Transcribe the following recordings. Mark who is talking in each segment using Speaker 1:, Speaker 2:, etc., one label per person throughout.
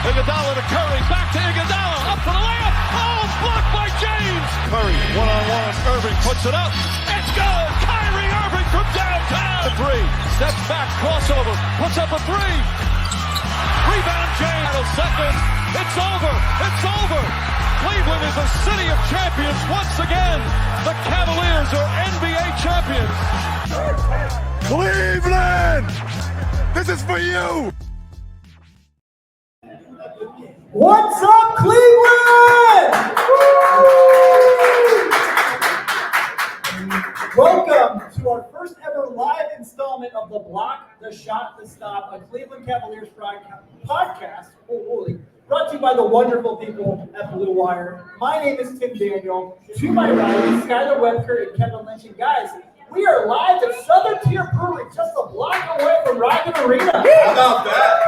Speaker 1: Iguodala to Curry, back to Iguodala, up for the layup. Oh, blocked by James. Curry, one-on-one. Irving puts it up. It's good. Kyrie Irving from downtown. The three, steps back, crossover, puts up a three. Rebound James. Seconds. It's over. It's over. Cleveland is a city of champions once again. The Cavaliers are NBA champions.
Speaker 2: Cleveland! This is for you!
Speaker 3: What's up, Cleveland? Welcome to our first ever live installment of the Block, the Shot, the Stop, a Cleveland Cavaliers podcast. Brought to you by the wonderful people at Blue Wire. My name is Tim Daniel. To my right is Skylar Webker and Kevin Lynch. And guys, we are live at Southern Tier Brewing, just a block away from Rocket Arena.
Speaker 4: How about that?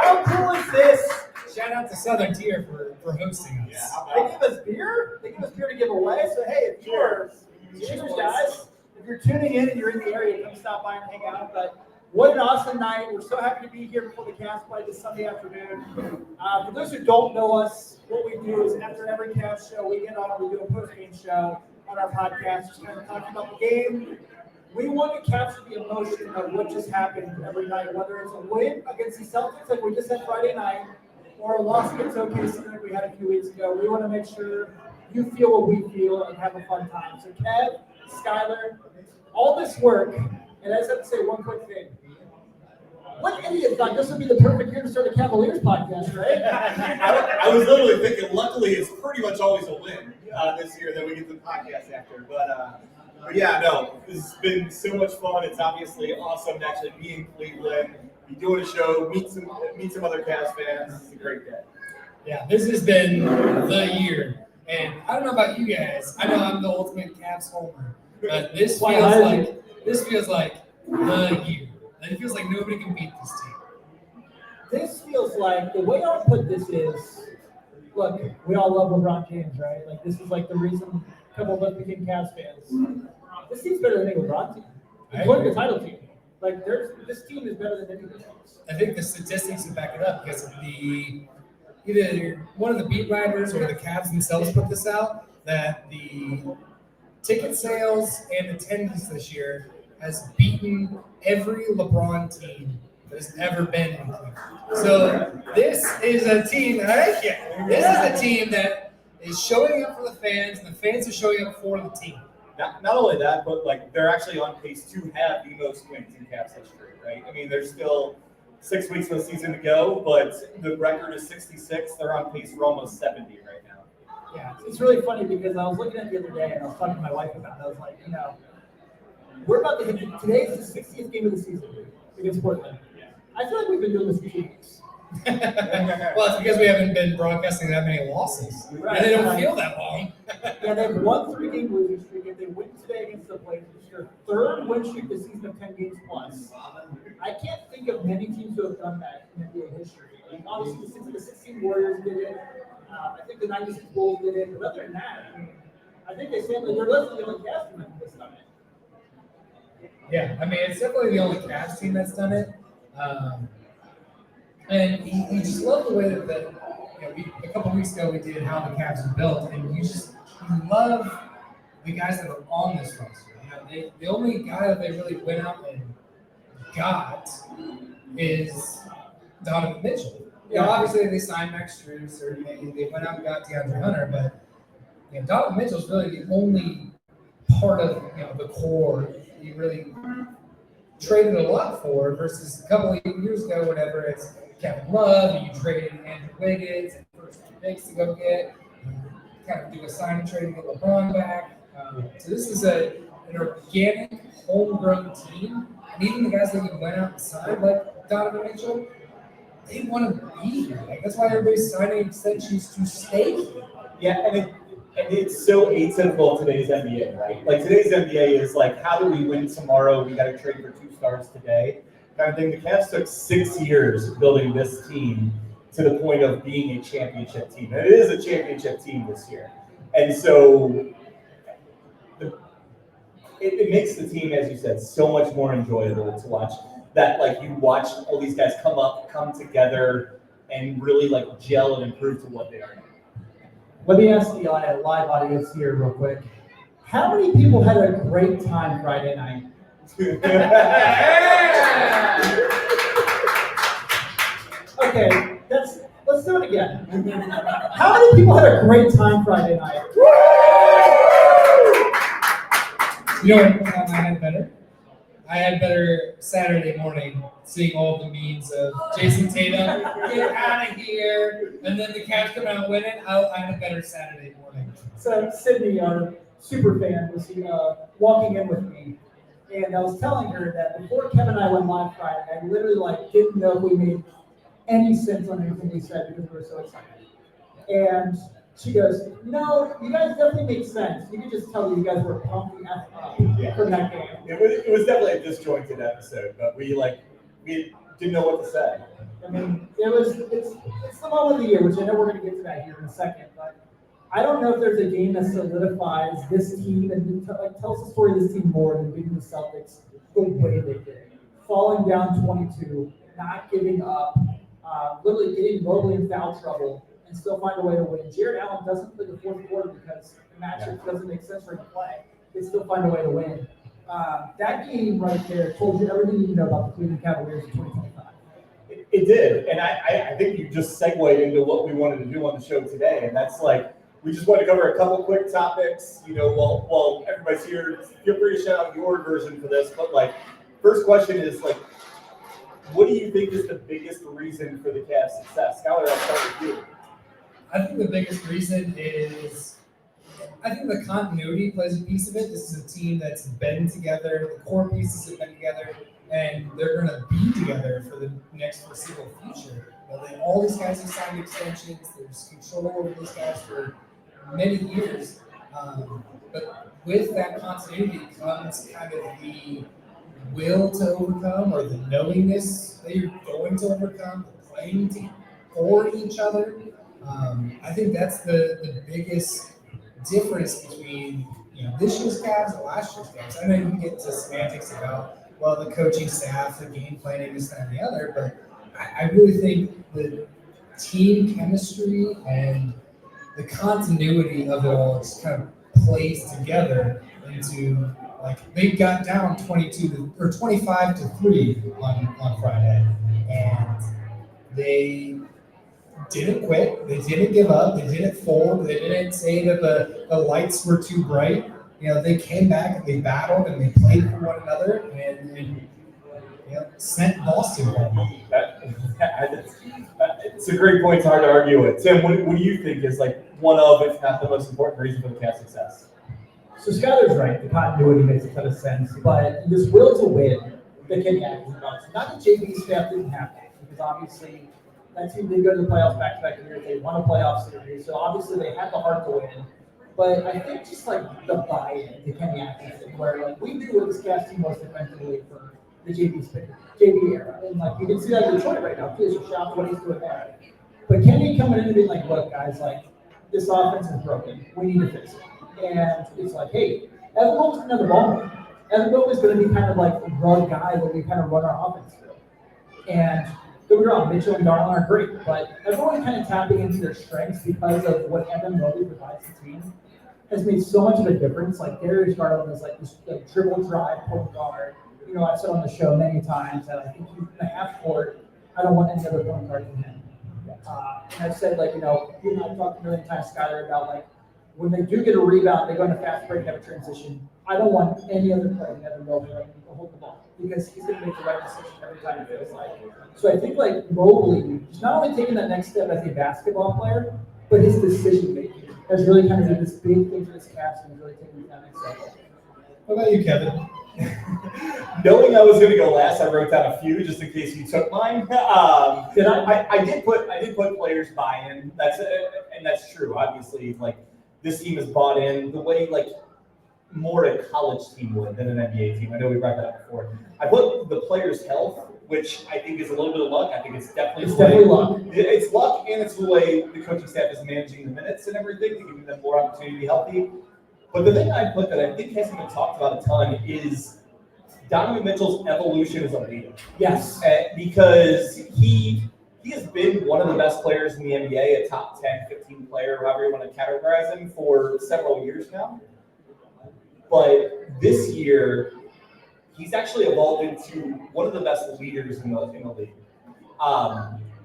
Speaker 3: How cool is this?
Speaker 5: Shout out to Southern Tier for hosting us.
Speaker 3: Yeah, they give us beer. They give us beer to give away. So hey, if you're cheers, guys. If you're tuning in and you're in the area, come stop by and hang out. But what an awesome night! We're so happy to be here before the Cavs play this Sunday afternoon. For those who don't know us, what we do is after every Cavs show, we get on and we do a post-game show on our podcast, just kind of talking about the game. We want to capture the emotion of what just happened every night, whether it's a win against the Celtics like we just had Friday night, or a loss against OKC like we had a few weeks ago. We want to make sure you feel what we feel and have a fun time. So Kev, Skylar, all this work, and I just have to say one quick thing. What idiot thought this would be the perfect year to start a Cavaliers podcast, right?
Speaker 4: I was literally thinking, luckily, it's pretty much always a win this year that we get the podcast after. But yeah, no, this has been so much fun. It's obviously awesome to actually be in Cleveland, be doing a show, meet some other Cavs fans. It's a great day.
Speaker 5: Yeah, this has been the year. And I don't know about you guys. I know I'm the ultimate Cavs homer. But this feels like the year. It feels like nobody can beat this team.
Speaker 3: This feels like, the way I'll put this is, look, we all love LeBron James, right? Like, this is like the reason a couple of us became Cavs fans. This team's better than any LeBron team, including the title team. Like, this team is better than any of the teams.
Speaker 5: I think the statistics would back it up because of either one of the beat writers or the Cavs themselves put this out, that the ticket sales and attendance this year has beaten every LeBron team that has ever been in Cleveland. So this is a team that is showing up for the fans, and the fans are showing up for the team.
Speaker 4: Not only that, but like they're actually on pace to have the most wins in Cavs history, right? I mean, there's still 6 weeks of the season to go, but the record is 66. They're on pace for almost 70 right now.
Speaker 3: Yeah, it's really funny because I was looking at it the other day and I was talking to my wife about it. I was like, we're about to hit today's the 60th game of the season against Portland. I feel like we've been doing this for 2 weeks.
Speaker 5: Well, it's because we haven't been broadcasting that many losses. Right. And they don't feel that long.
Speaker 3: Yeah, they've won 3-game losing streak. If they win today against the Blazers, it's their third win streak this season of 10 games plus. I can't think of many teams who have done that in NBA history. Like, obviously, the 16 Warriors did it. I think the 96 Bulls did it. But other than that, I think they stand like they're less than the only Cavs team that's done it.
Speaker 5: Yeah, I mean, it's definitely the only Cavs team that's done it. And you just love the way that a couple of weeks ago we did how the Cavs are built, and you love the guys that are on this roster. The only guy that they really went out and got is Donovan Mitchell. Obviously they signed Max Strus, or they went out and got DeAndre Hunter, but Donovan Mitchell's really the only part of the core you really traded a lot for, versus a couple of years ago, whenever it's Kevin Love, and you traded Andrew Wiggins and first 2 picks to go get, kind of do a sign and trade to get LeBron back. So this is an organic, homegrown team, and even the guys that you went out and signed, like Donovan Mitchell, they want to be here. Like, that's why everybody's signing extensions to stay here.
Speaker 4: Yeah, and it's so atypical of today's NBA, right? Like, today's NBA is like, how do we win tomorrow? We got to trade for 2 stars today. Kind of thing. The Cavs took 6 years building this team to the point of being a championship team. And it is a championship team this year. And so it makes the team, as you said, so much more enjoyable to watch. That, like, you watch all these guys come together and really like gel and improve to what they are now.
Speaker 3: Let me ask the live audience here real quick. How many people had a great time Friday night? Okay, let's do it again. How many people had a great time Friday night?
Speaker 5: You know what time I had better? I had better Saturday morning seeing all the memes of Jason Tatum, get out of here, and then the Cavs come out winning. I had a better Saturday morning.
Speaker 3: So Sydney, our super fan, was walking in with me, and I was telling her that before Kevin and I went live Friday, I literally didn't know if we made any sense on anything we said because we were so excited. And she goes, "No, you guys definitely make sense. You could just tell that you guys were pumped the F up from that game."
Speaker 4: It was definitely a disjointed episode, but we didn't know what to say.
Speaker 3: I mean, it's the moment of the year, which I know we're going to get to that here in a second, but I don't know if there's a game that solidifies this team and tells the story of this team more than beating the Celtics the way they did. Falling down 22, not giving up, literally getting Mobley in foul trouble, and still find a way to win. Jared Allen doesn't play the fourth quarter because the matchup doesn't make sense for him to play. They still find a way to win. That game right there told you everything you need to know about the Cleveland Cavaliers in 2025.
Speaker 4: It did, and I think you just segued into what we wanted to do on the show today, and that's we just want to cover a couple quick topics. While everybody's here, feel free to shout out your version for this. But first question is what do you think is the biggest reason for the Cavs' success? Skylar, I'll start with you.
Speaker 5: I think the biggest reason is I think the continuity plays a piece of it. This is a team that's been together. The core pieces have been together, and they're going to be together for the next foreseeable future. All these guys have signed extensions. There's control over these guys for many years. But with that continuity comes kind of the will to overcome, or the knowingness that you're going to overcome, playing for each other. I think that's the biggest difference between this year's Cavs and last year's Cavs. I know you can get to semantics about the coaching staff, the game planning, this, that, and the other, but I really think the team chemistry and the continuity of it all just kind of plays together into they got down 25 to 3 on Friday, and they didn't quit. They didn't give up. They didn't fold. They didn't say that the lights were too bright. They came back and they battled and they played for one another and sent Boston home.
Speaker 4: It's a great point. It's hard to argue with. Tim, what do you think is one of, if not the most important reason for the Cavs' success?
Speaker 3: So Skyler's right. The continuity makes a ton of sense, but this will to win that Kenny Atkinson brought. Not that JB's staff didn't have that, because obviously that team did go to the playoffs back-to-back years. They won a playoff series, so obviously they had the heart to win. But I think just the buy-in to Kenny Atkinson, where we knew what this Cavs team was defensively for the JB era, and you can see that in Detroit right now. Please shout out what he's doing there. But Kenny coming in and being look, guys, this offense is broken. We need to fix it. And it's hey, Evan Mobley's going to have the ball more. Evan Mobley's going to be kind of the run guy that we kind of run our offense through. And don't get me wrong, Mitchell and Garland are great, but everyone kind of tapping into their strengths because of what Evan Mobley provides the team has made so much of a difference. Darius Garland is this dribble drive point guard. I've said on the show many times that I think he's in the half court. I don't want any other point guard than him. And I've said, you and I've talked a million times, Skyler, about when they do get a rebound, they go in a fast break and have a transition. I don't want any other player than Evan Mobley to hold the ball because he's going to make the right decision every time it feels like. So I think Mobley, he's not only taking that next step as a basketball player, but his decision making has really kind of been this big thing for this Cavs and really taking that next step.
Speaker 5: What about you, Kevin?
Speaker 4: Knowing I was going to go last, I wrote down a few just in case you took mine.
Speaker 3: Did I?
Speaker 4: I did put players buy-in. That's true. Obviously, this team has bought in the way more a college team would than an NBA team. I know we brought that up before. I put the players' health, which I think is a little bit of luck. I think it's definitely
Speaker 3: luck.
Speaker 4: It's luck, and it's the way the coaching staff is managing the minutes and everything to give them more opportunity to be healthy. But the thing I put that I think hasn't been talked about a ton is Donovan Mitchell's evolution as a leader.
Speaker 3: Yes.
Speaker 4: Because he he has been one of the best players in the NBA, a top 10, 15 player, however you want to categorize him, for several years now. But this year, he's actually evolved into one of the best leaders in the league.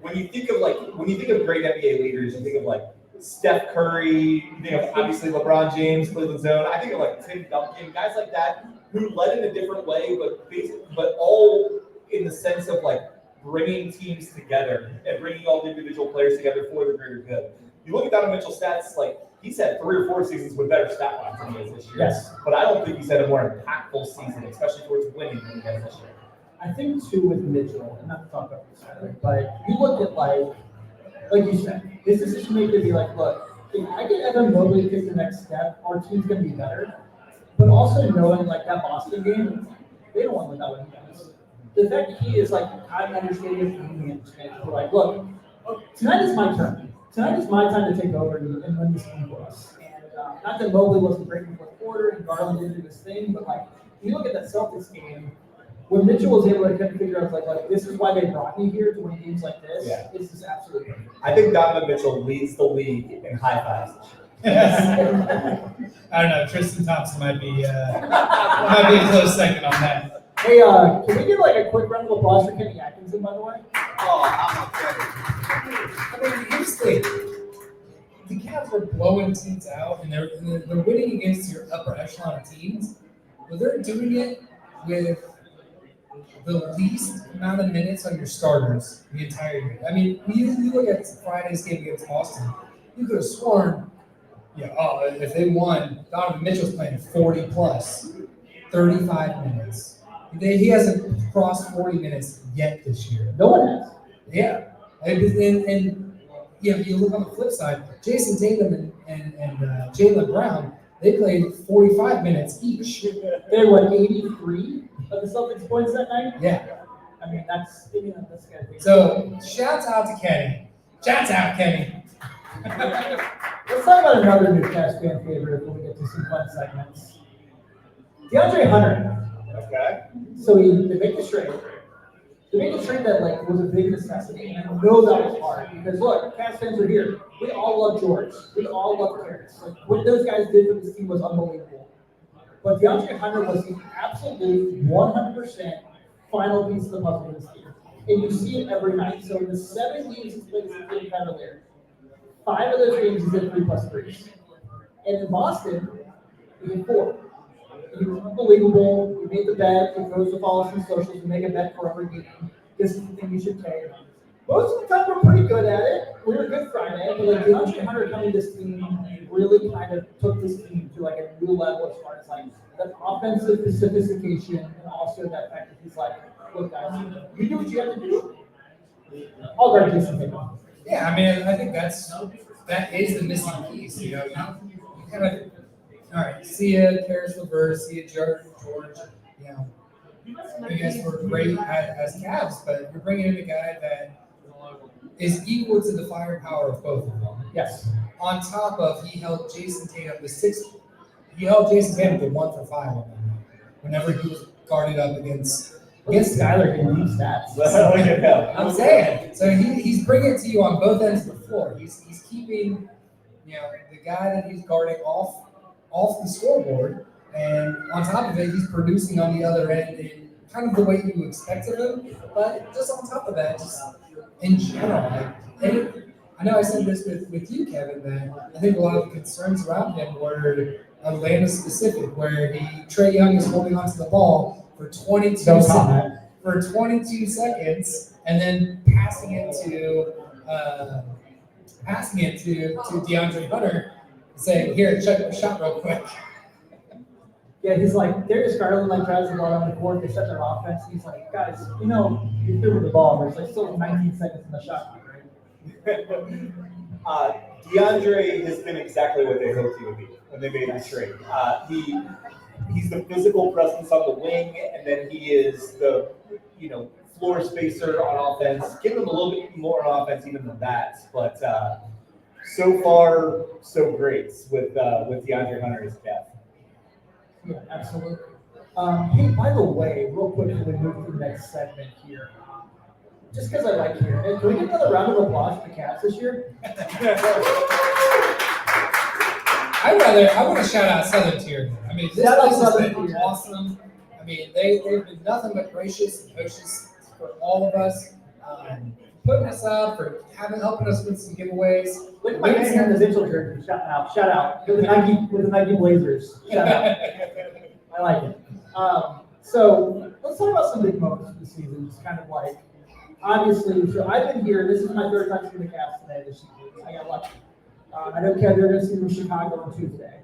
Speaker 4: When you think of great NBA leaders, you think of like Steph Curry, you think of obviously LeBron James, Cleveland Zone. I think of like Tim Duncan, guys like that who led in a different way, but all in the sense of like bringing teams together and bringing all the individual players together for the greater good. You look at Donovan Mitchell's stats, like he's had 3 or 4 seasons with better stat lines than he has this year.
Speaker 3: Yes.
Speaker 4: But I don't think he's had a more impactful season, especially towards winning than he has this year.
Speaker 3: I think too with Mitchell, and not to talk about this, but you look at like you said, his decision making to be like, look, if I get Evan Mobley to take the next step, our team's gonna be better. But also knowing like that Boston game, they don't want to win that one. The fact that he is like, I'm understanding it, we're like, look, tonight is my turn. Tonight is my time to take over and win this game for us. And not that Mobley wasn't great in the fourth quarter and Garland didn't do his thing, but like, you look at that Celtics game, when Mitchell was able to kind of figure out, like this is why they brought me here to win games like this.
Speaker 4: Yeah.
Speaker 3: This is absolutely perfect.
Speaker 4: I think Donovan Mitchell leads the league in high fives this year.
Speaker 5: I don't know. Tristan Thompson might be a close second on that.
Speaker 3: Hey, can we get like a quick round of applause for Kenny Atkinson, by the way?
Speaker 5: I mean, here's the Cavs are blowing teams out, and they're winning against your upper echelon teams, but they're doing it with the least amount of minutes on your starters the entire year. I mean, you look at Friday's game against Boston, you could have sworn, if they won, Donovan Mitchell's playing 40 plus, 35 minutes. He hasn't crossed 40 minutes yet this year.
Speaker 3: No one has.
Speaker 5: Yeah. And you look on the flip side, Jason Tatum and Jaylen Brown, they played 45 minutes each.
Speaker 3: They won 83 of the Celtics points that night.
Speaker 5: Yeah.
Speaker 3: I mean, that's kind of thing.
Speaker 5: So, shouts out to Kenny. Shouts out, Kenny.
Speaker 3: Let's talk about another new Cavs fan favorite before we get to some fun segments. DeAndre Hunter.
Speaker 4: Okay.
Speaker 3: So they make the trade. They make a trade that like was a big necessity, and I know that was hard because look, Cavs fans are here. We all love George. We all love Harris. Like what those guys did for this team was unbelievable. But DeAndre Hunter was the absolute 100% final piece of the puzzle of this team, and you see it every night. So in the 7 games he's played as a Cleveland Cavalier, 5 of those games he's hit 3+3s, and in Boston he hit 4. He was unbelievable. We made the bet. He goes to follow some socials. We make a bet for every game. This is the thing you should take. Most of the time, we're pretty good at it. We were good Friday, but like DeAndre Hunter coming to this team really kind of took this team to like a new level as far as like that offensive sophistication and also that fact that he's like, look guys, you do what you have to do. I'll guard Jason Tatum.
Speaker 5: Yeah, I mean, I think that is the missing piece. You kind of. All right, see ya, Karis LeVert, see ya, George. You guys were great as Cavs, but you're bringing in a guy that is equal to the firepower of both of them.
Speaker 3: Yes.
Speaker 5: On top of he held Jason Tatum to 1 for 5 on that night. Whenever he was guarded up against
Speaker 3: Skyler can leave stats.
Speaker 5: I'm saying. So he's bringing it to you on both ends of the floor. He's keeping the guy that he's guarding off the scoreboard, and on top of it, he's producing on the other end in kind of the way you expect of him. But just on top of that, just in general, and I know I said this with you, Kevin, that I think a lot of the concerns around him were Atlanta specific, where Trae Young is holding onto the ball for 22 seconds, and then passing it to DeAndre Hunter. Saying, here, check the shot real quick.
Speaker 3: Yeah, he's like, Darius Garland like drives the ball on the court, they set their offense. He's like, guys, you're through with the ball. There's like still 19 seconds in the shot clock, right?
Speaker 4: DeAndre has been exactly what they hoped he would be when they made the trade. He's the physical presence on the wing, and then he is the floor spacer on offense. Give him a little bit more on offense even than that, but. So far, so great with DeAndre Hunter as Cavs.
Speaker 3: Yeah, absolutely. Hey, by the way, real quick before we move to the next segment here, just because I like here. And can we get another round of applause for the Cavs this year?
Speaker 5: I want to shout out Southern Tier. I mean, this place has been awesome. I mean, they've been nothing but gracious and kosher for all of us, putting us up, for helping us with some giveaways.
Speaker 3: Look at my man here in the Mitchell jersey. Shout out. With the Nike Blazers. Shout out. I like it. So let's talk about some big moments of the season. It's kind of like, obviously, so I've been here. This is my third time seeing the Cavs today this season. I got lucky. I know Kev, they're going to see them in Chicago on Tuesday.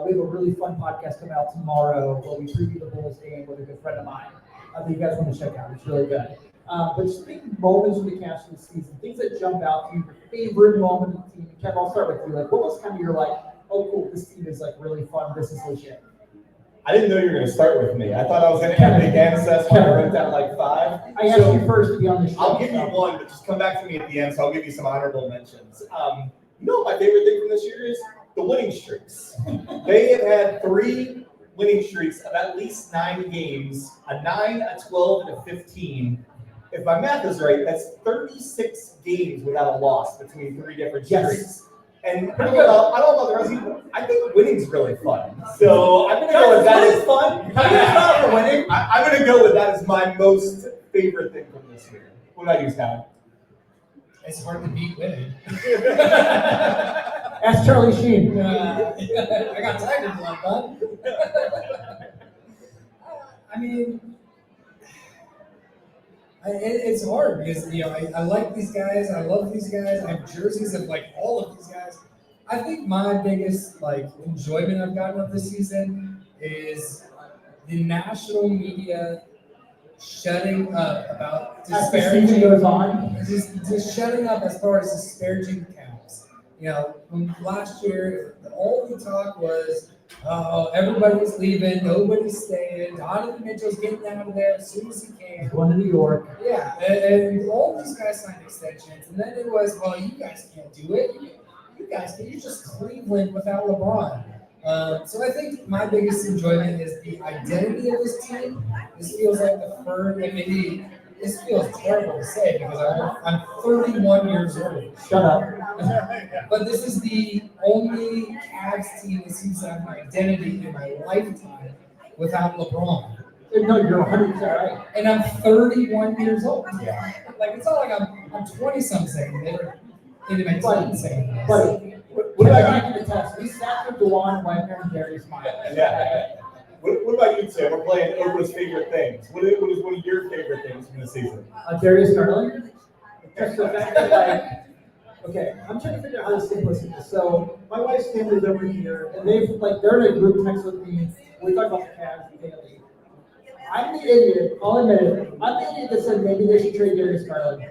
Speaker 3: We have a really fun podcast coming out tomorrow where we preview the Bulls game with a good friend of mine that you guys want to check out. It's really good. But just big moments of the Cavs this season, things that jump out to you, your favorite moment of the team. Kev, I'll start with you. Like, what was kind of your like, oh cool, this team is like really fun. This is legit.
Speaker 4: I didn't know you were going to start with me. I thought I was going to have big ancestors when I wrote down like 5.
Speaker 3: I asked you first to be on the show.
Speaker 4: I'll give you one, but just come back to me at the end, so I'll give you some honorable mentions. You know what my favorite thing from this year is? The winning streaks. They have had 3 winning streaks of at least 9 games, a 9, a 12, and a 15. If my math is right, that's 36 games without a loss between 3 different streaks. And I don't know about the rest of you. I think winning's really fun. So I'm gonna go with that as fun. I'm gonna go with that as my most favorite thing from this year. What about you, Scott?
Speaker 5: It's hard to beat winning.
Speaker 3: Ask Charlie Sheen.
Speaker 5: I got tagged in blood, bud. I mean, it's hard because I like these guys. I love these guys. I have jerseys of like all of these guys. I think my biggest like enjoyment I've gotten of this season is the national media shutting up about disparaging.
Speaker 3: Goes on.
Speaker 5: Just shutting up as far as disparaging Cavs. From last year, all the talk was, oh, everybody's leaving, nobody's staying. Donovan Mitchell's getting out of there as soon as he can.
Speaker 3: He's going to New York.
Speaker 5: Yeah, and all these guys signed extensions, and then it was, well, you guys can't do it. You guys can't. You're just Cleveland without LeBron. So I think my biggest enjoyment is the identity of this team. This feels like the first, and maybe this feels terrible to say because I'm 31 years old.
Speaker 3: Shut up.
Speaker 5: But this is the only Cavs team that seems to have my identity in my lifetime without LeBron.
Speaker 3: No, you're 100% right.
Speaker 5: And I'm 31 years old.
Speaker 4: Yeah.
Speaker 5: Like, it's not like I'm 20-something saying they were into my teens saying this.
Speaker 3: Buddy, what about you to test? We sat with DeJuan Wagner and Darius Miles.
Speaker 4: Yeah. What about you, Tim? We're playing Oprah's favorite things. What is one of your favorite things from the season?
Speaker 3: Darius Garland. Just the fact that, okay, I'm trying to figure out how to simplify this. So my wife's family's over here, and they're in a group text with me. We talk about the Cavs daily. I'm the idiot. I'll admit it. I'm the idiot that said maybe they should trade Darius Garland.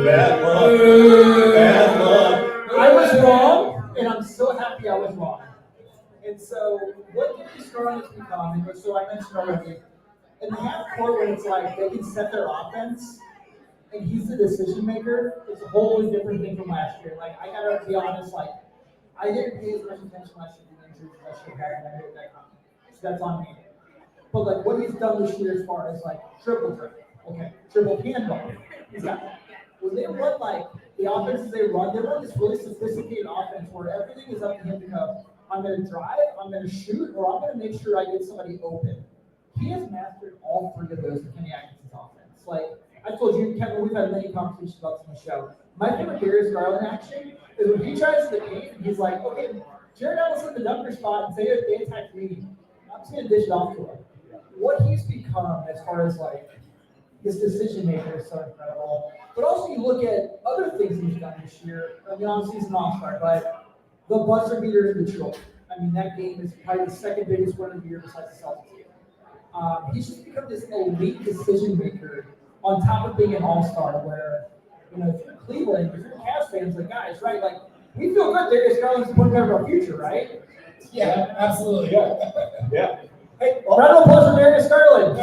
Speaker 4: Bad luck. Bad luck.
Speaker 3: I was wrong, and I'm so happy I was wrong. And so, what Darius Garland has become, and so I mentioned already, in the half court when it's like they can set their offense, and he's the decision maker, it's a wholly different thing from last year. Like, I gotta be honest, like, I didn't pay as much attention last year to the injuries last year had, and I made that comment. So that's on me. But like what he's done this year as far as like triple, okay, triple handball, he's got that. When they run like the offenses they run this really sophisticated offense where everything is up to him to go, I'm going to drive, I'm going to shoot, or I'm going to make sure I get somebody open. He has mastered all 3 of those in Kenny Atkinson's offense. Like I told you, Kevin, we've had many conversations about this on the show. My favorite Darius Garland action is when he tries to paint and he's like, okay, Jared Allen's in the dunker spot and say if they attack me, I'm just going to dish it off to him. What he's become as far as like his decision maker is so incredible. But also you look at other things he's done this year. I mean, obviously he's an all-star, but the buzzer beater in Detroit. I mean, that game is probably the second biggest win of the year besides the Celtics game. He's just become this elite decision maker on top of being an all-star where, if you're Cleveland, if you're Cavs fans, like guys, right? Like, we feel good Darius Garland's the point guard of our future, right?
Speaker 5: Yeah, absolutely.
Speaker 4: Yeah.
Speaker 3: Hey, round of applause for Darius Garland.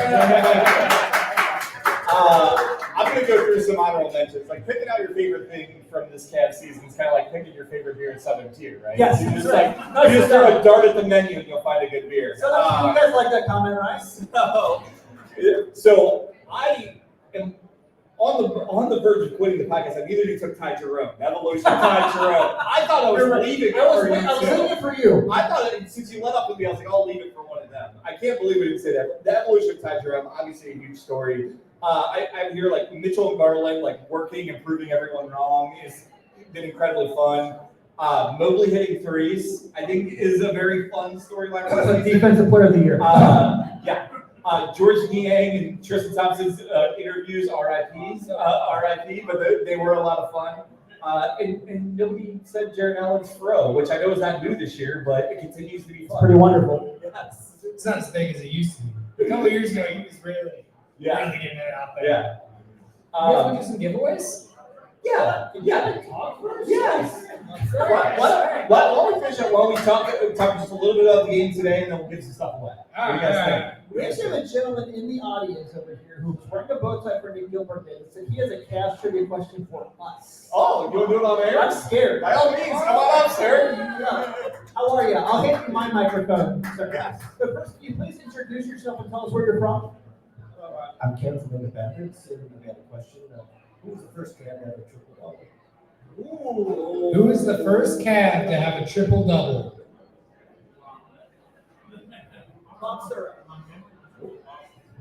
Speaker 4: I'm going to go through some honorable mentions. Like picking out your favorite thing from this Cavs season is kind of like picking your favorite beer at Southern Tier, right?
Speaker 3: Yes,
Speaker 4: you just
Speaker 3: right.
Speaker 4: you just throw a dart at the menu and you'll find a good beer.
Speaker 3: So you guys like that comment, right?
Speaker 4: So I am on the verge of quitting the podcast. I immediately took Ty Jerome. Evolution of Ty Jerome. I thought I was leaving.
Speaker 3: I was leaving it for you.
Speaker 4: I thought that since you let up with me, I was like, I'll leave it for one of them. I can't believe we didn't say that. The evolution of Ty Jerome, obviously a huge story. I'm here like Mitchell and Garland, like working and proving everyone wrong has been incredibly fun. Mobley hitting threes, I think, is a very fun storyline.
Speaker 3: Defensive player of the year.
Speaker 4: Yeah. George Niang and Tristan Thompson's interviews, RIP, but they were a lot of fun. And nobody said Jared Allen's throw, which I know is not new this year, but it continues to be fun.
Speaker 3: Pretty wonderful.
Speaker 4: Yes.
Speaker 5: It's not as big as it used to be. A couple of years ago, he was really getting it out there.
Speaker 4: Yeah.
Speaker 5: You guys want to do some giveaways?
Speaker 4: Yeah.
Speaker 5: Talk first?
Speaker 4: Yes. Why don't we finish up while we talk just a little bit about the game today, and then we'll give some stuff away. What do you guys think?
Speaker 3: We actually have a gentleman in the audience over here who's wearing a bow tie for Nick Gilbert Day. Said he has a cash trivia question for us.
Speaker 4: Oh, you want to do it on air?
Speaker 3: I'm scared.
Speaker 4: By all means, come on up, sir.
Speaker 3: Yeah. How are you? I'll hand you my microphone, sir. Yes. But first, can you please introduce yourself and tell us where you're from?
Speaker 6: I'm Ken from the Patriots, and we had a question. Who was the first Cavs to have a triple double?
Speaker 5: Who is the first Cav to have a triple-double?
Speaker 3: Bob Sura.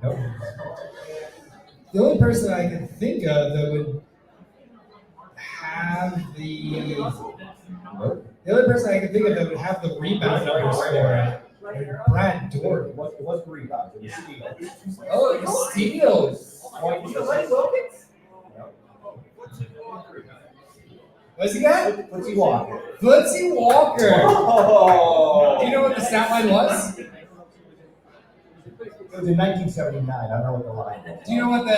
Speaker 6: Nope.
Speaker 5: The only person I can think of that would have the only person I can think of that would have the rebound numbers for it would Brad Dort.
Speaker 6: It wasn't rebounds, it was steals.
Speaker 5: Oh, it's steals. What's he got?
Speaker 6: Footsie Walker.
Speaker 5: Footsie Walker.
Speaker 4: Oh.
Speaker 5: Do you know what the stat line was?
Speaker 6: It was in 1979. I don't know what the line was.
Speaker 5: Do you know what the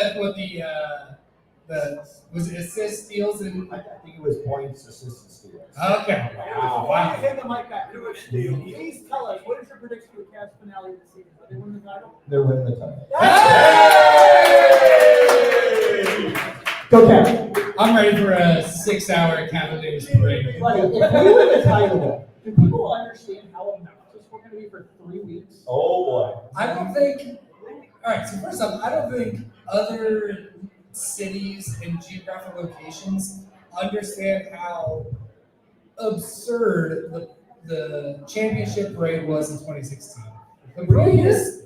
Speaker 5: was it assists, steals, and
Speaker 6: I think it was points, assists, and steals.
Speaker 5: okay.
Speaker 3: Wow. Hand the mic back to us. Please tell us, what is your prediction for the Cavs finale this season? Are they winning the title?
Speaker 6: They're winning the title.
Speaker 4: Hey!
Speaker 3: Go Cavs.
Speaker 5: I'm ready for a 6-hour Cavaliers parade.
Speaker 3: Buddy, if we win the title, do people understand how obnoxious we're going to be for 3 weeks?
Speaker 4: Oh boy.
Speaker 5: I don't think. All right. So first off, I don't think other cities and geographic locations understand how absurd the championship parade was in 2016. The parade is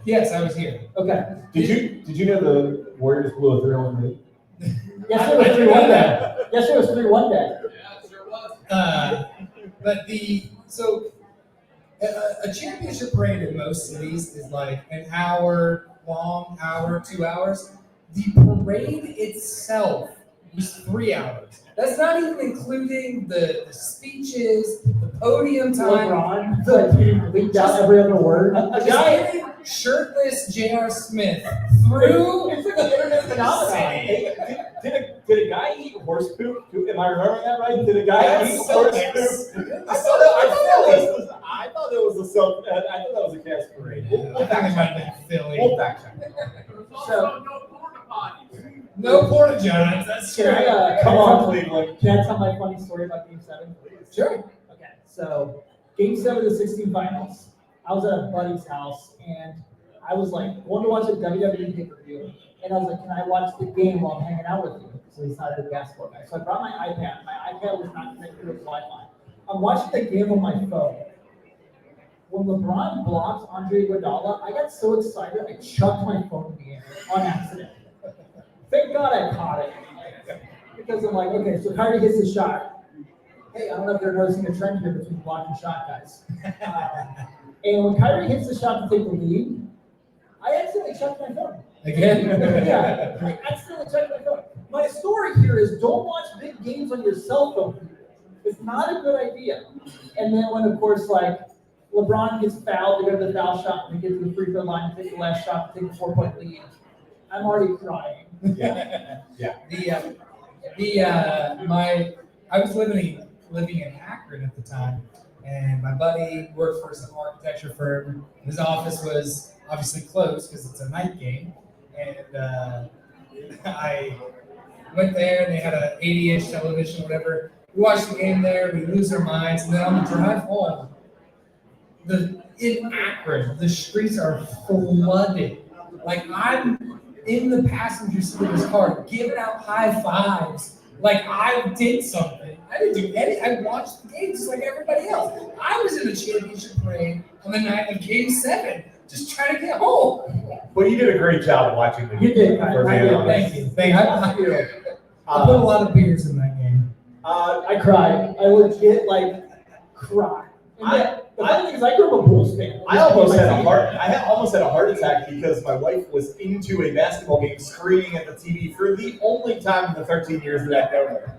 Speaker 5: yes, I was here.
Speaker 3: Okay.
Speaker 6: Did you know the Warriors blew a 3-1 lead?
Speaker 3: Yes, it was 3-1 day. Yes, it was 3-1 day.
Speaker 5: But a championship parade in most cities is like an hour long, 2 hours. The parade itself was 3 hours. That's not even including the speeches, the podium time.
Speaker 3: LeBron, the leaked out every other word.
Speaker 5: A guy shirtless J.R. Smith through
Speaker 3: It's like an internet phenomenon.
Speaker 4: Hey, did a guy eat horse poop? Am I remembering that right? Did a guy eat horse poop? I thought that was a Cavs parade.
Speaker 5: I think it might have been Philly.
Speaker 4: We'll fact check.
Speaker 3: So,
Speaker 5: No porta johns. That's
Speaker 3: can
Speaker 5: true.
Speaker 3: I,
Speaker 4: Come on, Cleveland.
Speaker 3: Can I tell my funny story about Game 7?
Speaker 5: Sure.
Speaker 3: Okay, so Game 7 of the 16 finals, I was at a buddy's house, and I was like, wanted to watch a WWE pay-per-view, and I was like, can I watch the game while I'm hanging out with you? So he's not a big basketball guy. So I brought my iPad. My iPad was not connected to Wi-Fi. I'm watching the game on my phone. When LeBron blocks Andre Iguodala, I got so excited, I chucked my phone in the air on accident. Thank God I caught it. Because I'm like, okay, so Kyrie hits the shot. Hey, I don't know if they're noticing a trend here between block and shot guys. And when Kyrie hits the shot to take the lead, I accidentally checked my phone.
Speaker 5: Again?
Speaker 3: Yeah, I accidentally checked my phone. My story here is don't watch big games on your cell phone. It's not a good idea. And then when, of course, like, LeBron gets fouled to go to the foul shot and he gets to the free throw line to take the last shot to take the 4-point lead, I'm already crying.
Speaker 4: Yeah.
Speaker 5: I was living in Akron at the time, and my buddy worked for some architecture firm. His office was obviously closed because it's a night game, and I went there and they had an 80-inch television, whatever. We watched the game there. We lose our minds, and then on the drive home, in Akron, the streets are flooded. Like in the passenger seat of his car, giving out high fives like I did something. I didn't do anything. I watched the game just like everybody else. I was in the championship parade on the night of Game 7, just trying to get home.
Speaker 4: Well, you did a great job watching the game.
Speaker 3: You did.
Speaker 4: for
Speaker 3: I
Speaker 4: being
Speaker 3: did.
Speaker 4: honest.
Speaker 5: Thank you. I put a lot of beers in that game.
Speaker 3: I cried. I legit cried. And the funny thing is, I grew up a Bulls fan.
Speaker 4: I almost had a heart attack because my wife was into a basketball game screaming at the TV for the only time in the 13 years that I've known her.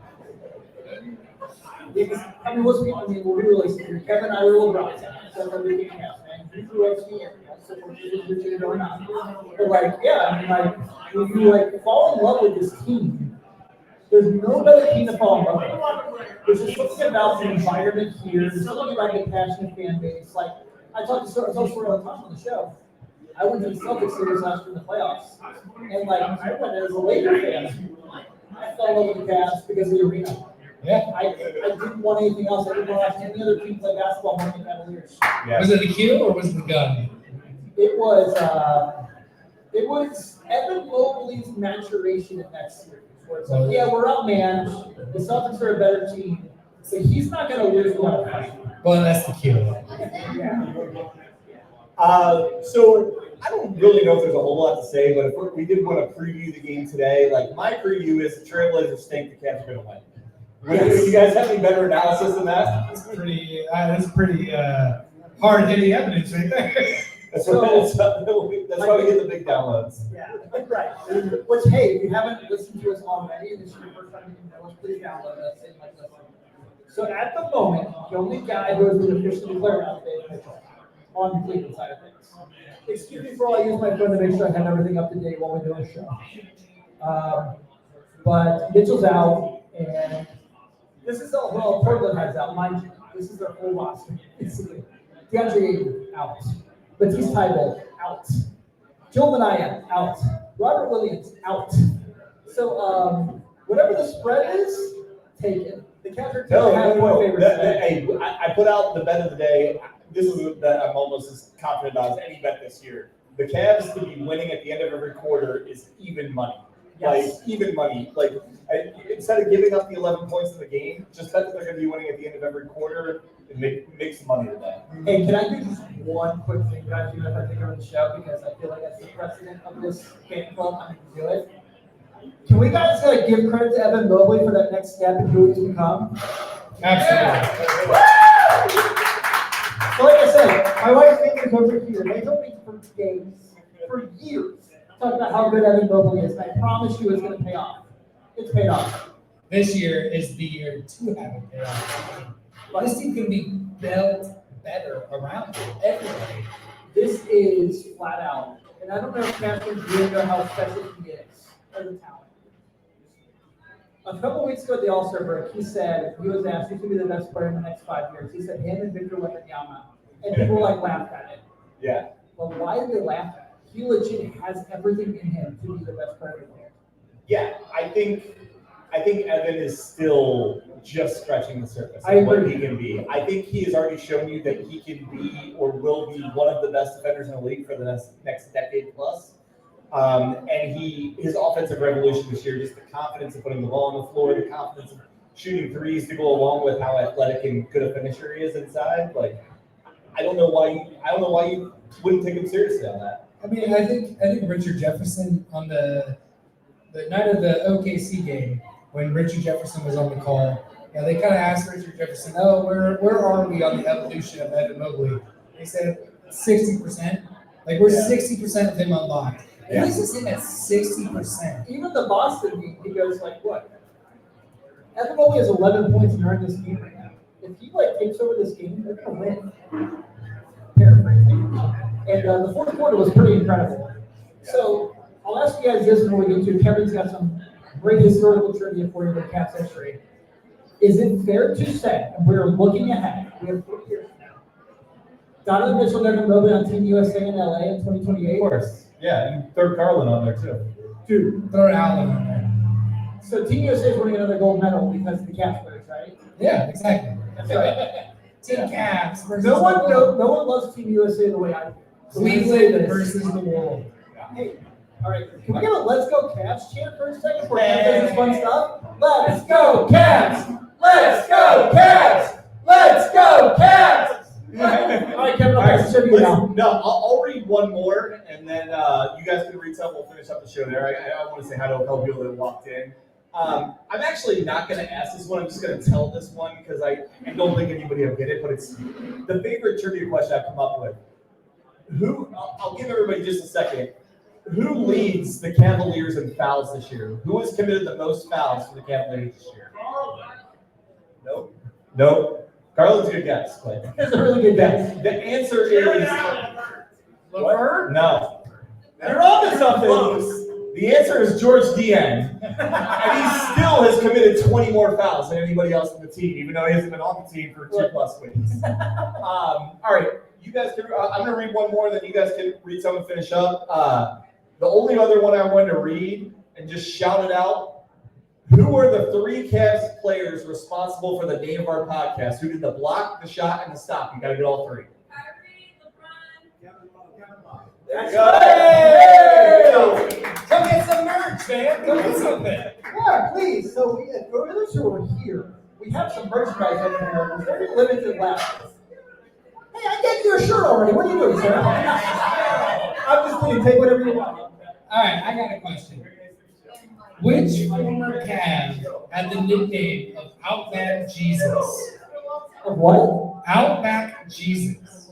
Speaker 3: We'll be realistic here. Kevin and I were LeBron fans, so everything else, man. He grew up in the area, so we're going on. But when you fall in love with this team, there's no better team to fall in love with. There's just something about the environment here. There's something about the passionate fan base. I talked to Story all the time on the show. I went to the Celtics series last year in the playoffs, and I went as a Laker fan. I fell in love with the Cavs because of the arena.
Speaker 5: Yeah.
Speaker 3: I didn't want anything else. I didn't want to watch any other team play basketball more than the Cavaliers.
Speaker 4: Yeah.
Speaker 5: Was it the cue or was it the gun?
Speaker 3: It was Evan Mobley's maturation in that series. Where it's we're outmanned. The Celtics are a better team, but he's not going to lose one fight.
Speaker 5: Well, that's the cue.
Speaker 4: So I don't really know if there's a whole lot to say, but if we did want to preview the game today, my preview is the Trailblazers stink, the Cavs are going to win. Do you guys have any better analysis than that?
Speaker 5: That's pretty hard-hitting evidence right there.
Speaker 4: That's why we get the big downloads.
Speaker 3: Yeah, right. Which, hey, if you haven't listened to us already, and this is your first time you know us, please download us and listen. So at the moment, the only guy who has been officially declared out today is Mitchell on the Cleveland side of things. Excuse me for all I use my phone to make sure I have everything up to date while we're doing a show. But Mitchell's out, and this is Portland has out, mind you. This is their whole roster, basically. DeAndre Ayton, out. Matisse Thybulle, out. Joe Minaya, out. Robert Williams, out. So, whatever the spread is, take it. The Cavs are
Speaker 4: No.
Speaker 3: favorites.
Speaker 4: Hey, I put out the bet of the day. This is a bet I'm almost as confident on as any bet this year. The Cavs to be winning at the end of every quarter is even money.
Speaker 3: Yes.
Speaker 4: Even money. Instead of giving up the 11 points in the game, just bet that they're going to be winning at the end of every quarter and make some money today.
Speaker 3: Hey, can I do just one quick thing, guys? You know, if I think over the show, because I feel like that's the precedent of this fan club. I'm going to do it. Can we guys give credit to Evan Mobley for that next step in who he's become?
Speaker 5: Absolutely.
Speaker 3: So like I said, my wife's fingers over here. They told me for games, for years, talking about how good Evan Mobley is. And I promise you it's going to pay off. It's paid off.
Speaker 5: This year is the year to have it pay off. This team can be built better around everybody.
Speaker 3: This is flat out. And I don't know if Cashman's really know how special he is as a talent. A couple weeks ago at the All-Star break, he said, he was asked who's going to be the best player in the next 5 years. He said him and Victor Wembanyama. And people laughed at it.
Speaker 4: Yeah.
Speaker 3: But why did they laugh at it? He legit has everything in him to be the best player in the world.
Speaker 4: Yeah, I think Evan is still just scratching the surface
Speaker 3: I
Speaker 4: of what
Speaker 3: agree.
Speaker 4: he can be. I think he has already shown you that he can be or will be one of the best defenders in the league for the next decade plus. And his offensive revolution this year, just the confidence of putting the ball on the floor, the confidence of shooting threes to go along with how athletic and good a finisher he is inside. I don't know why you wouldn't take him seriously on that.
Speaker 5: I mean, I think Richard Jefferson on the night of the OKC game, when Richard Jefferson was on the call, they kind of asked Richard Jefferson, where are we on the evolution of Evan Mobley? He said 60%. We're 60% of him unlocked. And this is him at 60%.
Speaker 3: Even the Boston game, he goes what? Evan Mobley has 11 points and earned this game right now. If he takes over this game, they're gonna win. Paraphrasing. And the fourth quarter was pretty incredible. So I'll ask you guys this before we get to. Kevin's got some great historical trivia for you with Cavs history. Is it fair to say, and we're looking ahead, we have 4 years now, Donovan Mitchell, Evan Mobley on Team USA in LA in 2028?
Speaker 4: Of course. Yeah, and throw Carlin on there too.
Speaker 3: Dude.
Speaker 5: Throw Allen on there.
Speaker 3: So Team USA is winning another gold medal because of the Cavs players, right?
Speaker 5: Yeah, exactly.
Speaker 3: That's right.
Speaker 5: Team Cavs versus
Speaker 3: No one
Speaker 5: the world.
Speaker 3: loves Team USA the way I do.
Speaker 5: Cleveland versus the world.
Speaker 3: Hey, All right, can we get a "Let's Go Cavs" chant for a second before we get this fun stuff? Let's go Cavs! Let's go Cavs! Let's go Cavs! All right, Kevin, I'll pass it to you now.
Speaker 4: No, I'll read one more, and then you guys can read something. We'll finish up the show there. I want to say hi to a couple people that walked in. I'm actually not going to ask this one. I'm just going to tell this one because I don't think anybody will get it, but it's the favorite trivia question I've come up with. I'll give everybody just a second. Who leads the Cavaliers in fouls this year? Who has committed the most fouls for the Cavaliers this year? Nope. Garland's a good guess, but
Speaker 3: That's a really good guess.
Speaker 4: the answer is
Speaker 3: LeVert?
Speaker 4: no.
Speaker 3: You're on to something.
Speaker 4: The answer is George Dean, and he still has committed 20 more fouls than anybody else on the team, even though he hasn't been on the team for 2+ weeks. All right, you guys can. I'm going to read one more, then you guys can read some and finish up. The only other one I wanted to read and just shout it out. Who are the 3 Cavs players responsible for the name of our podcast? Who did the block, the shot, and the stop? You got to get all 3.
Speaker 7: Kyrie, LeBron.
Speaker 3: That's
Speaker 5: Hey! Come get some merch, man. Come get something.
Speaker 3: Yeah, please. So for those who are here, we have some merchandise over here. It's very limited left. Hey, I gave you a shirt already. What are you doing, sir? I'm just kidding. Take whatever you want.
Speaker 5: All right, I got a question. Which former Cav had the nickname of Outback Jesus?
Speaker 3: Of what?
Speaker 5: Outback Jesus.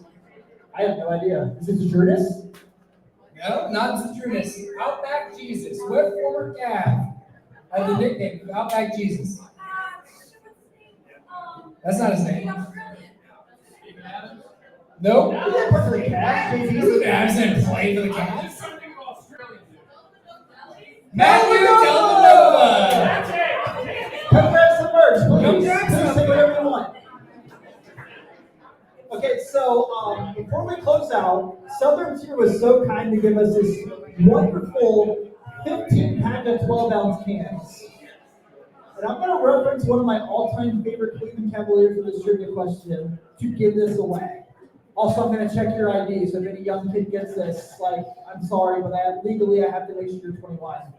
Speaker 3: I have no idea. Is it Dejunis?
Speaker 5: No, not Zadrunas. Outback Jesus. What former Cav had the nickname of Outback Jesus? That's not his name. Nope.
Speaker 3: He didn't play for the Cavs.
Speaker 5: Steven Adams didn't play for the Cavs. Matthew Dellavedova.
Speaker 3: Come grab some merch, please.
Speaker 5: Come grab
Speaker 3: Please
Speaker 5: some.
Speaker 3: say whatever you want. Okay, so before we close out, Southern Tier was so kind to give us this wonderful 15-pack of 12-ounce cans. And I'm going to reference one of my all-time favorite Cleveland Cavaliers with this trivia question to give this away. Also, I'm going to check your ID, so if any young kid gets this, I'm sorry, but legally I have to make sure you're 21.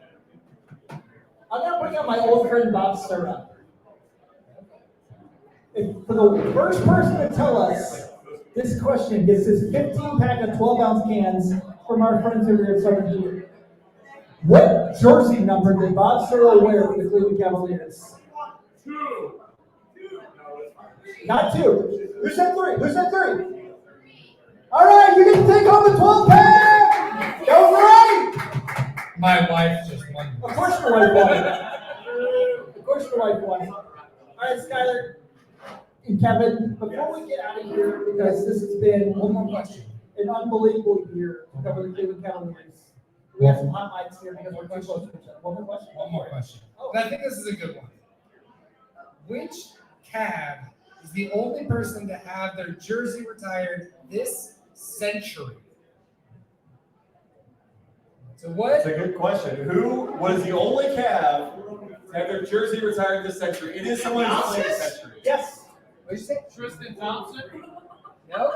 Speaker 3: I'm going to bring out my old friend Bob Sura. For the first person to tell us this question gets this 15-pack of 12-ounce cans from our friends over here at Southern Tier. What jersey number did Bob Sura wear for the Cleveland Cavaliers?
Speaker 2: 2.
Speaker 3: Not 2. Who said 3? Who said 3? All right, you get to take home the 12-pack! Go right!
Speaker 5: My wife just won.
Speaker 3: Of course your wife won. Of course your wife won. All right, Skyler and Kevin, before we get out of here, because this has been
Speaker 5: One more question.
Speaker 3: an unbelievable year to cover the Cleveland Cavaliers. We have some hot mics here because we're too close to each other. One more question?
Speaker 5: One more question.
Speaker 3: Oh.
Speaker 5: And I think this is a good one. Which Cav is the only person to have their jersey retired this century? So what?
Speaker 4: That's a good question. Who was the only Cav to have their jersey retired this century? It is someone who's played this century.
Speaker 3: Yes.
Speaker 5: What'd you say?
Speaker 7: Tristan Thompson.
Speaker 5: No.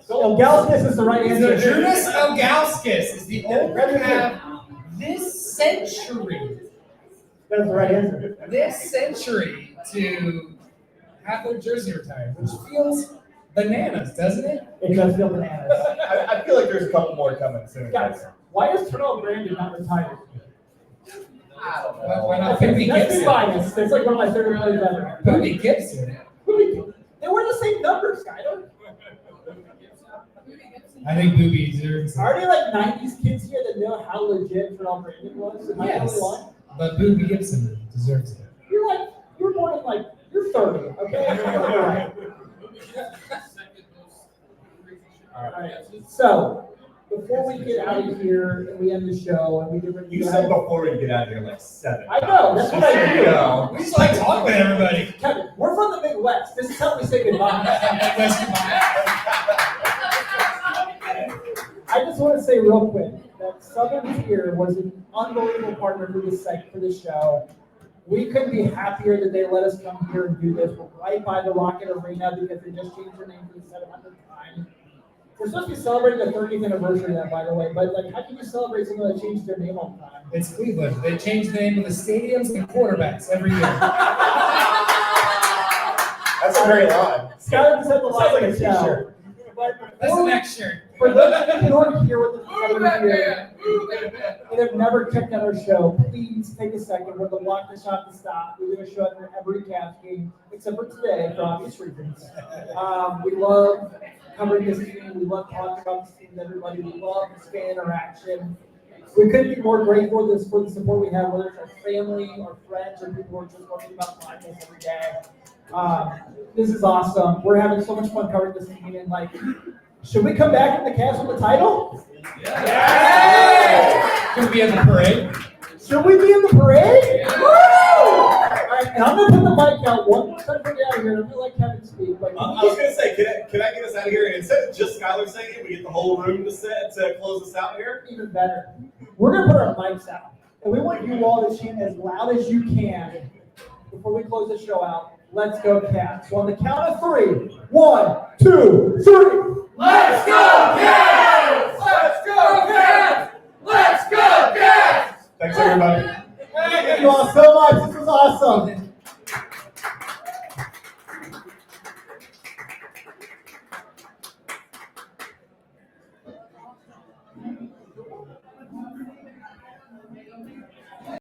Speaker 3: Elgauskas is the right answer.
Speaker 5: Zadrunas Ilgauskas is the only Cav this century.
Speaker 3: That's the right answer.
Speaker 5: This century to have their jersey retired, which feels bananas, doesn't it?
Speaker 3: It does feel bananas.
Speaker 4: I feel like there's a couple more coming soon.
Speaker 3: Guys, why is Terrell Brandon not retired?
Speaker 4: I don't know.
Speaker 5: Why not Boobie
Speaker 3: That's be
Speaker 5: Gibson?
Speaker 3: biased. That's like one of my favorite players ever.
Speaker 5: Boobie Gibson.
Speaker 3: They were the same numbers, Skyler.
Speaker 5: I think Boobie deserves it.
Speaker 3: Are there 90s kids here that know how legit Terrell Brandon was? Am I the
Speaker 5: Yes.
Speaker 3: only one?
Speaker 5: But Boobie Gibson deserves it.
Speaker 3: You're born in you're 30, okay? All right. So, before we get out of here and we end the show and we give
Speaker 4: You said before we get out of here 7.
Speaker 3: I know, that's what I do.
Speaker 4: No.
Speaker 5: We just like talking with everybody.
Speaker 3: Kevin, we're from the Midwest. This is how we say goodbye. I just want to say real quick that Southern Tier was an unbelievable partner for this show. We couldn't be happier that they let us come here and do this. We're right by the Rocket Arena because they just changed their name for the 700th time. We're supposed to be celebrating the 30th anniversary of that, by the way. But like, how can you celebrate something that changed their name all the time?
Speaker 5: It's Cleveland. They change the name of the stadiums and quarterbacks every year.
Speaker 4: That's a great line.
Speaker 3: Skylar just had the
Speaker 4: Sounds
Speaker 3: line
Speaker 4: like a
Speaker 3: in the show.
Speaker 4: t-shirt.
Speaker 3: But
Speaker 5: That's the next shirt.
Speaker 3: for those of you who aren't here with us every year and have never checked out our show, please take a second. We're the Walk the Shop to Stop. We do a show at every Cavs game, except for today, for obvious reasons. We love covering this team. We love talking about this team with everybody. We love this fan interaction. We couldn't be more grateful for the support we have, whether it's our family, our friends, or people who are just working about finding us every day. This is awesome. We're having so much fun covering this team, and like, should we come back in the Cavs with the title?
Speaker 5: Yeah! Should we be in the parade?
Speaker 3: Should we be in the parade? Woo! All right, and I'm gonna put the mic out one more time for you out of here. I'm gonna let Kevin speak. But
Speaker 4: I was gonna say, can I get us out of here? And instead of just Skylar saying it, we get the whole room to close us out here.
Speaker 3: even better. We're gonna put our mics out, and we want you all to chant as loud as you can before we close the show out. Let's go, Cavs. So on the count of 3, 1, 2, 3.
Speaker 7: Let's go, Cavs! Let's go, Cavs! Let's go, Cavs!
Speaker 4: Thanks, everybody.
Speaker 3: Thank you all so much. This was awesome.